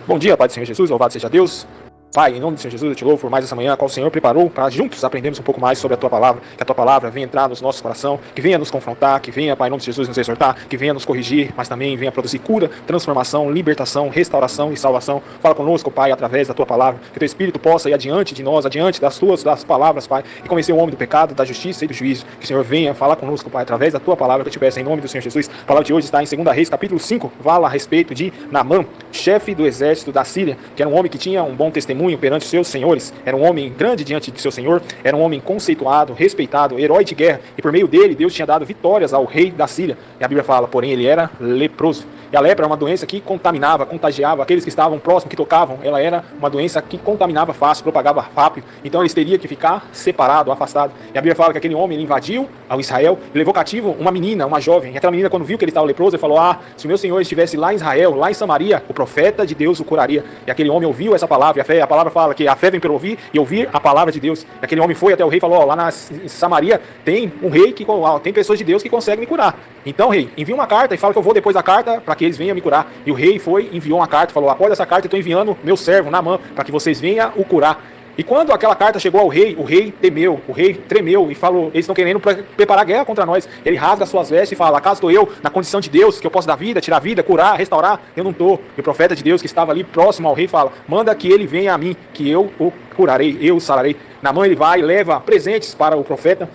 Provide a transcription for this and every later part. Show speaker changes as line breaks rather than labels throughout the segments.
Bom dia, Pai do Senhor Jesus, louvado seja Deus. Pai, em nome do Senhor Jesus, eu te louvo por mais essa manhã, a qual o Senhor preparou para juntos aprendermos um pouco mais sobre a Tua Palavra, que a Tua Palavra venha entrar nos nossos corações, que venha nos confrontar, que venha, Pai, em nome de Jesus, nos exortar, que venha nos corrigir, mas também venha produzir cura, transformação, libertação, restauração e salvação. Fala conosco, Pai, através da Tua Palavra, que Teu Espírito possa ir adiante de nós, adiante das palavras, Pai, e convencer o homem do pecado, da justiça e do juízo. Que o Senhor venha falar conosco, Pai, através da Tua Palavra, que eu te peço em nome do Senhor Jesus. A palavra de hoje está em 2 Reis, capítulo 5, fala a respeito de Naamã, chefe do exército da Síria, que era um homem que tinha um bom testemunho perante os seus senhores, era um homem grande diante de seu senhor, era um homem conceituado, respeitado, herói de guerra, e por meio dele Deus tinha dado vitórias ao rei da Síria. E a Bíblia fala, porém ele era leproso. E a lepra é uma doença que contaminava, contagiava aqueles que estavam próximos, que tocavam. Ela era uma doença que contaminava fácil, propagava rápido. Então eles teriam que ficar separado, afastado. E a Bíblia fala que aquele homem ele invadiu ao Israel e levou cativo uma menina, uma jovem. E aquela menina, quando viu que ele estava leproso, ele falou, se o meu senhor estivesse lá em Israel, lá em Samaria, o profeta de Deus o curaria. E aquele homem ouviu essa palavra, e a palavra fala que a fé vem pelo ouvir e ouvir a palavra de Deus. E aquele homem foi até o rei e falou, lá em Samaria tem um rei, tem pessoas de Deus que conseguem me curar. Então, rei, envia uma carta e fala que eu vou depois da carta para que eles venham me curar. E o rei foi, enviou uma carta e falou, após essa carta eu estou enviando meu servo, Naamã, para que vocês venham o curar. E quando aquela carta chegou ao rei, o rei temeu, o rei tremeu e falou, eles estão querendo preparar guerra contra nós. Ele rasga as suas vestes e fala, acaso estou eu na condição de Deus, que eu posso dar vida, tirar vida, curar, restaurar? Eu não estou. E o profeta de Deus que estava ali próximo ao rei fala, manda que ele venha a mim, que eu o curarei, eu o sararei. Naamã ele vai e leva presentes para o profeta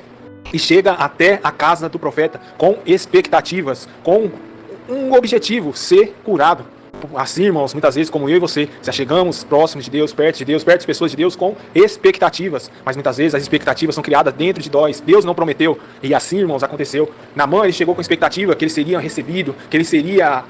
e chega até a casa do profeta com expectativas, com um objetivo, ser curado. Assim, irmãos, muitas vezes, como eu e você, se achegamos próximos de Deus, perto de pessoas de Deus, com expectativas. Mas muitas vezes as expectativas são criadas dentro de nós. Deus não prometeu. E assim, irmãos, aconteceu. Naamã, ele chegou com expectativa que ele seria recebido, que ele seria,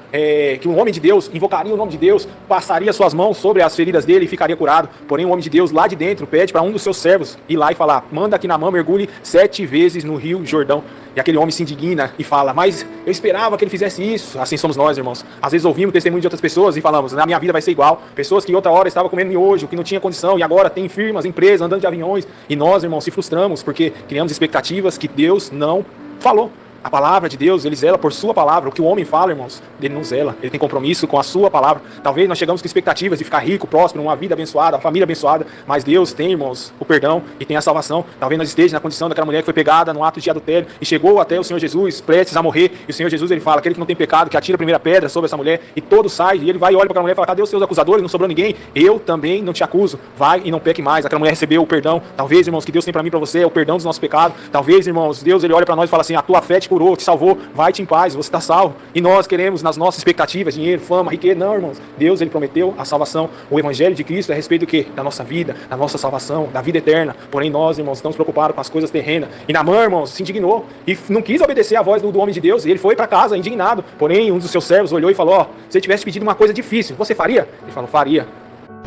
que um homem de Deus invocaria o nome de Deus, passaria suas mãos sobre as feridas dele e ficaria curado. Porém, o homem de Deus lá de dentro pede para um dos seus servos ir lá e falar, manda que Naamã mergulhe 7 vezes no rio Jordão. E aquele homem se indigna e fala, mas eu esperava que ele fizesse isso. Assim somos nós, irmãos. Às vezes ouvimos testemunho de outras pessoas e falamos, na minha vida vai ser igual. Pessoas que outra hora estavam comendo miojo, que não tinha condição, e agora tem firmas, empresas, andando de aviões. E nós, irmãos, se frustramos porque criamos expectativas que Deus não falou. A palavra de Deus, ele zela por sua palavra. O que o homem fala, irmãos, ele não zela. Ele tem compromisso com a sua palavra. Talvez nós chegamos com expectativas de ficar rico, próspero, uma vida abençoada, uma família abençoada. Mas Deus tem, irmãos, o perdão e tem a salvação. Talvez nós estejamos na condição daquela mulher que foi pegada no ato de adultério e chegou até o Senhor Jesus, prestes a morrer. E o Senhor Jesus, ele fala, aquele que não tem pecado, que atira a primeira pedra sobre essa mulher. E todos saem. E ele vai e olha para aquela mulher e fala, cadê os seus acusadores? Não sobrou ninguém. Eu também não te acuso. Vai e não peque mais. Aquela mulher recebeu o perdão. Talvez, irmãos, que Deus tem para mim e para você é o perdão dos nossos pecados. Talvez, irmãos, Deus, ele olha para nós e fala assim, a tua fé te curou, te salvou. Vai-te em paz, você está salvo. E nós queremos, nas nossas expectativas, dinheiro, fama, riqueza. Não, irmãos. Deus, ele prometeu a salvação. O evangelho de Cristo é a respeito do quê? Da nossa vida, da nossa salvação, da vida eterna. Porém, nós, irmãos, estamos preocupados com as coisas terrenas. E Naamã, irmãos, se indignou e não quis obedecer à voz do homem de Deus. E ele foi para casa, indignado. Porém, um dos seus servos olhou e falou, se ele tivesse pedido uma coisa difícil, você faria? Ele falou, faria.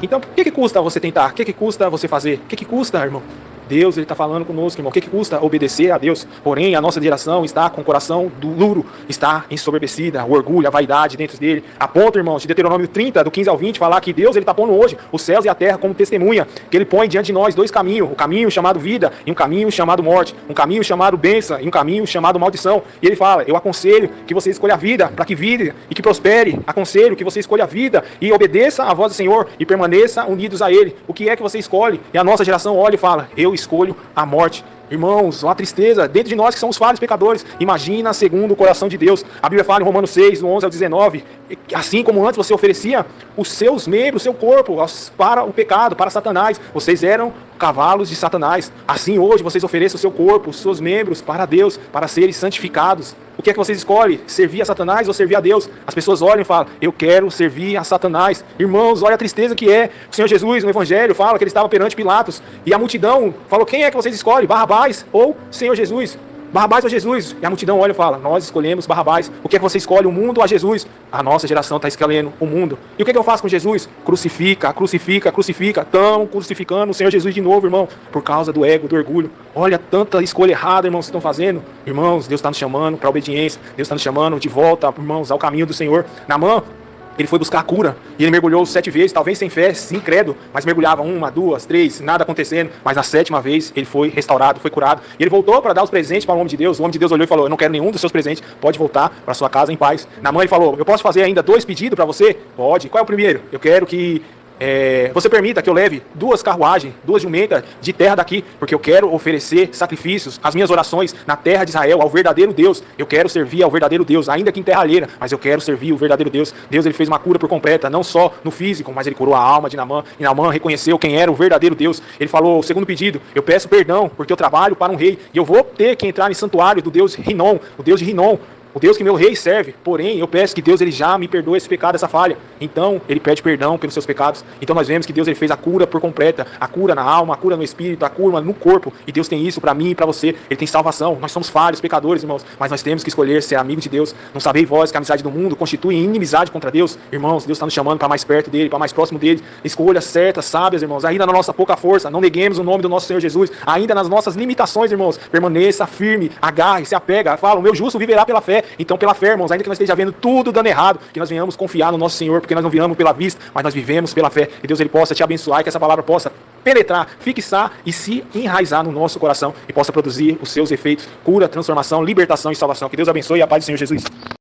Então, o que custa você tentar? O que custa você fazer? O que custa, irmão? Deus, ele está falando conosco, irmão. O que custa obedecer a Deus? Porém, a nossa geração está com o coração duro, está ensoberbecida, o orgulho, a vaidade dentro dele. A ponto, irmãos, de Deuteronômio 30, do 15 ao 20, falar que Deus, ele está pondo hoje os céus e a terra como testemunha, que ele põe diante de nós 2 caminhos, o caminho chamado vida e um caminho chamado morte, um caminho chamado bênção e um caminho chamado maldição. E ele fala, eu aconselho que você escolha a vida, para que vive e que prospere. Aconselho que você escolha a vida e obedeça à voz do Senhor e permaneça unidos a ele. O que é que você escolhe? E a nossa geração olha e fala, eu escolho a morte. Irmãos, uma tristeza dentro de nós que somos falhos pecadores. Imagina segundo o coração de Deus. A Bíblia fala em Romanos 6, do 11 ao 19, assim como antes você oferecia os seus membros, o seu corpo para o pecado, para Satanás, vocês eram cavalos de Satanás. Assim hoje vocês oferecem o seu corpo, os seus membros para Deus, para serem santificados. O que é que vocês escolhem? Servir a Satanás ou servir a Deus? As pessoas olham e falam, eu quero servir a Satanás. Irmãos, olha a tristeza que é. O Senhor Jesus, no Evangelho, fala que ele estava perante Pilatos. E a multidão falou, quem é que vocês escolhem? Barrabás ou Senhor Jesus? Barrabás ou Jesus? E a multidão olha e fala, nós escolhemos Barrabás. O que é que você escolhe, o mundo ou a Jesus? A nossa geração está escolhendo o mundo. E o que é que eu faço com Jesus? Crucifica, crucifica, crucifica. Estão crucificando o Senhor Jesus de novo, irmão, por causa do ego, do orgulho. Olha tanta escolha errada, irmãos, que estão fazendo. Irmãos, Deus está nos chamando para a obediência. Deus está nos chamando de volta, irmãos, ao caminho do Senhor. Naamã, ele foi buscar a cura, e ele mergulhou 7 vezes, talvez sem fé, sem credo, mas mergulhava 1, 2, 3, nada acontecendo, mas na 7ª vez ele foi restaurado, foi curado, e ele voltou para dar os presentes para o homem de Deus. O homem de Deus olhou e falou: eu não quero nenhum dos seus presentes, pode voltar para sua casa em paz. Naamã, ele falou: eu posso fazer ainda 2 pedidos para você? Pode. Qual é o primeiro? Eu quero que você permita que eu leve 2 carruagens, 2 jumentas de terra daqui, porque eu quero oferecer sacrifícios, as minhas orações na terra de Israel, ao verdadeiro Deus. Eu quero servir ao verdadeiro Deus, ainda que em terra alheira, mas eu quero servir o verdadeiro Deus. Deus, ele fez uma cura por completa, não só no físico, mas ele curou a alma de Naamã, e Naamã reconheceu quem era o verdadeiro Deus. Ele falou: o segundo pedido, eu peço perdão, porque eu trabalho para um rei, e eu vou ter que entrar no santuário do Deus Rinom, o Deus de Rinom, o Deus que meu rei serve. Porém, eu peço que Deus, ele já me perdoe esse pecado, essa falha. Então, ele pede perdão pelos seus pecados. Então nós vemos que Deus, ele fez a cura por completa, a cura na alma, a cura no espírito, a cura no corpo. E Deus tem isso para mim e para você. Ele tem salvação. Nós somos falhos, pecadores, irmãos, mas nós temos que escolher ser amigo de Deus. Não sabei vós que a amizade do mundo constitui inimizade contra Deus? Irmãos, Deus está nos chamando para mais perto dele, para mais próximo dele. Escolhas certas, sábias, irmãos. Ainda na nossa pouca força, não neguemos o nome do nosso Senhor Jesus. Ainda nas nossas limitações, irmãos, permaneça firme, agarre, se apega. Fala: o meu justo viverá pela fé. Então, pela fé, irmãos, ainda que nós esteja vendo tudo dando errado, que nós venhamos confiar no nosso Senhor, porque nós não viramos pela vista, mas nós vivemos pela fé. Que Deus, ele possa te abençoar, e que essa palavra possa penetrar, fixar e se enraizar no nosso coração, e possa produzir os seus efeitos: cura, transformação, libertação e salvação. Que Deus abençoe, e a paz do Senhor Jesus.